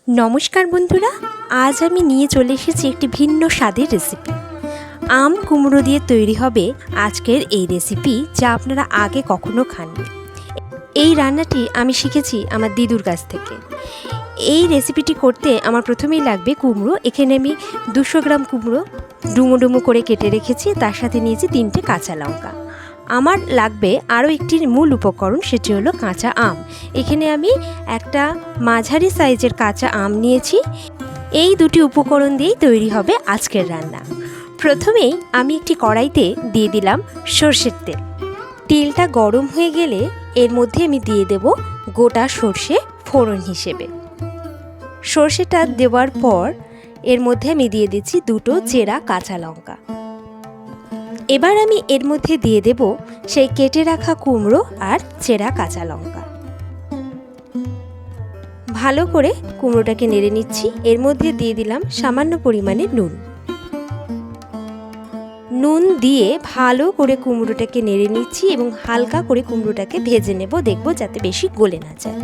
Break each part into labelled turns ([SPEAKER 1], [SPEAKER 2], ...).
[SPEAKER 1] নমস্কার বন্ধুরা, আজ আমি নিয়ে চলে এসেছি একটি ভিন্ন স্বাদের রেসিপি। আম কুমড়ো দিয়ে তৈরি হবে আজকের এই রেসিপি, যা আপনারা আগে কখনো খাননি। এই রান্নাটি আমি শিখেছি আমার দিদুর কাছ থেকে। এই রেসিপিটি করতে আমার প্রথমেই লাগবে কুমড়ো। এখানে আমি 200 গ্রাম কুমড়ো ডুমো ডুমো করে কেটে রেখেছি, তার সাথে নিয়েছি 3টে কাঁচা লঙ্কা। আমার লাগবে আরও একটি মূল উপকরণ, সেটি হলো কাঁচা আম। এখানে আমি একটা মাঝারি সাইজের কাঁচা আম নিয়েছি। এই দুটি উপকরণ দিয়েই তৈরি হবে আজকের রান্না। প্রথমেই আমি একটি কড়াইতে দিয়ে দিলাম সর্ষের তেল। তেলটা গরম হয়ে গেলে এর মধ্যে আমি দিয়ে দেব গোটা সর্ষে ফোড়ন হিসেবে। সর্ষেটা দেওয়ার পর এর মধ্যে আমি দিয়ে দিচ্ছি 2টো চেরা কাঁচা লঙ্কা। এবার আমি এর মধ্যে দিয়ে দেব সেই কেটে রাখা কুমড়ো আর চেরা কাঁচা লঙ্কা। ভালো করে কুমড়োটাকে নেড়ে নিচ্ছি। এর মধ্যে দিয়ে দিলাম সামান্য পরিমাণে নুন দিয়ে ভালো করে কুমড়োটাকে নেড়ে নিচ্ছি এবং হালকা করে কুমড়োটাকে ভেজে নেব, দেখব যাতে বেশি গলে না যায়।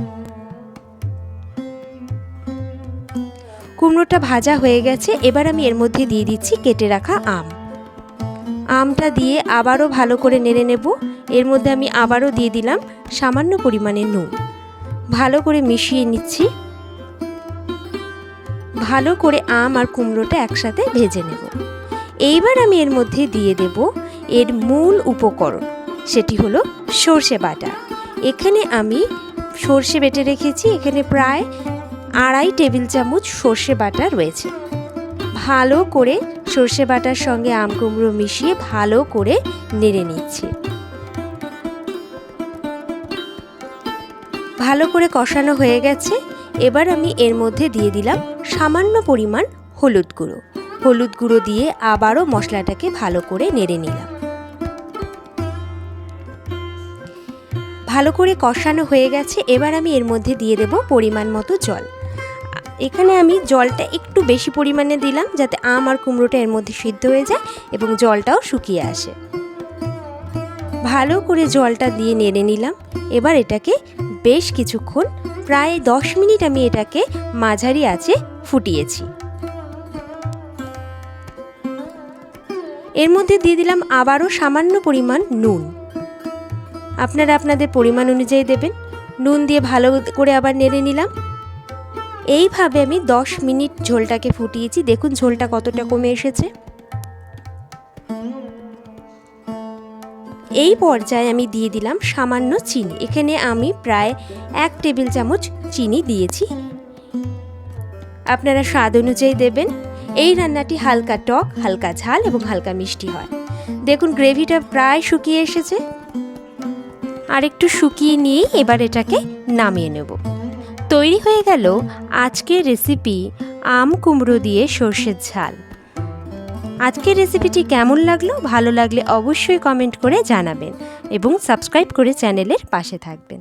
[SPEAKER 1] কুমড়োটা ভাজা হয়ে গেছে। এবার আমি এর মধ্যে দিয়ে দিচ্ছি কেটে রাখা আমটা দিয়ে আবারও ভালো করে নেড়ে নেব। এর মধ্যে আমি আবারও দিয়ে দিলাম সামান্য পরিমাণে নুন। ভালো করে মিশিয়ে নিচ্ছি। ভালো করে আম আর কুমড়োটা একসাথে ভেজে নেব। এইবার আমি এর মধ্যে দিয়ে দেব এর মূল উপকরণ, সেটি হলো সর্ষে বাটা। এখানে আমি সর্ষে বেটে রেখেছি। এখানে প্রায় 2.5 টেবিল চামচ সর্ষে বাটা রয়েছে। ভালো করে সর্ষে বাটার সঙ্গে আম কুমড়ো মিশিয়ে ভালো করে নেড়ে নিচ্ছি। ভালো করে কষানো হয়ে গেছে। এবার আমি এর মধ্যে দিয়ে দিলাম সামান্য পরিমাণ হলুদ গুঁড়ো দিয়ে আবারও মশলাটাকে ভালো করে নেড়ে নিলাম। ভালো করে কষানো হয়ে গেছে। এবার আমি এর মধ্যে দিয়ে দেব পরিমাণ মতো জল। এখানে আমি জলটা একটু বেশি পরিমাণে দিলাম, যাতে আম আর কুমড়োটা এর মধ্যে সিদ্ধ হয়ে যায় এবং জলটাও শুকিয়ে আসে। ভালো করে জলটা দিয়ে নেড়ে নিলাম। এবার এটাকে বেশ কিছুক্ষণ, প্রায় 10 মিনিট আমি এটাকে মাঝারি আঁচে ফুটিয়েছি। এর মধ্যে দিয়ে দিলাম আবারও সামান্য পরিমাণ নুন। আপনারা আপনাদের পরিমাণ অনুযায়ী দেবেন। নুন দিয়ে ভালো করে আবার নেড়ে নিলাম। এইভাবে আমি 10 মিনিট ঝোলটাকে ফুটিয়েছি। দেখুন ঝোলটা কতটা কমে এসেছে। এই পর্যায়ে আমি দিয়ে দিলাম সামান্য চিনি। এখানে আমি প্রায় 1 টেবিল চামচ চিনি দিয়েছি। আপনারা স্বাদ অনুযায়ী দেবেন। এই রান্নাটি হালকা টক, হালকা ঝাল এবং হালকা মিষ্টি হয়। দেখুন গ্রেভিটা প্রায় শুকিয়ে এসেছে। আর একটু শুকিয়ে নিয়েই এবার এটাকে নামিয়ে নেব। তৈরি হয়ে গেল আজকের রেসিপি আম কুমড়ো দিয়ে সর্ষের ঝাল। আজকের রেসিপিটি কেমন লাগলো? ভালো লাগলে অবশ্যই কমেন্ট করে জানাবেন এবং সাবস্ক্রাইব করে চ্যানেলের পাশে থাকবেন।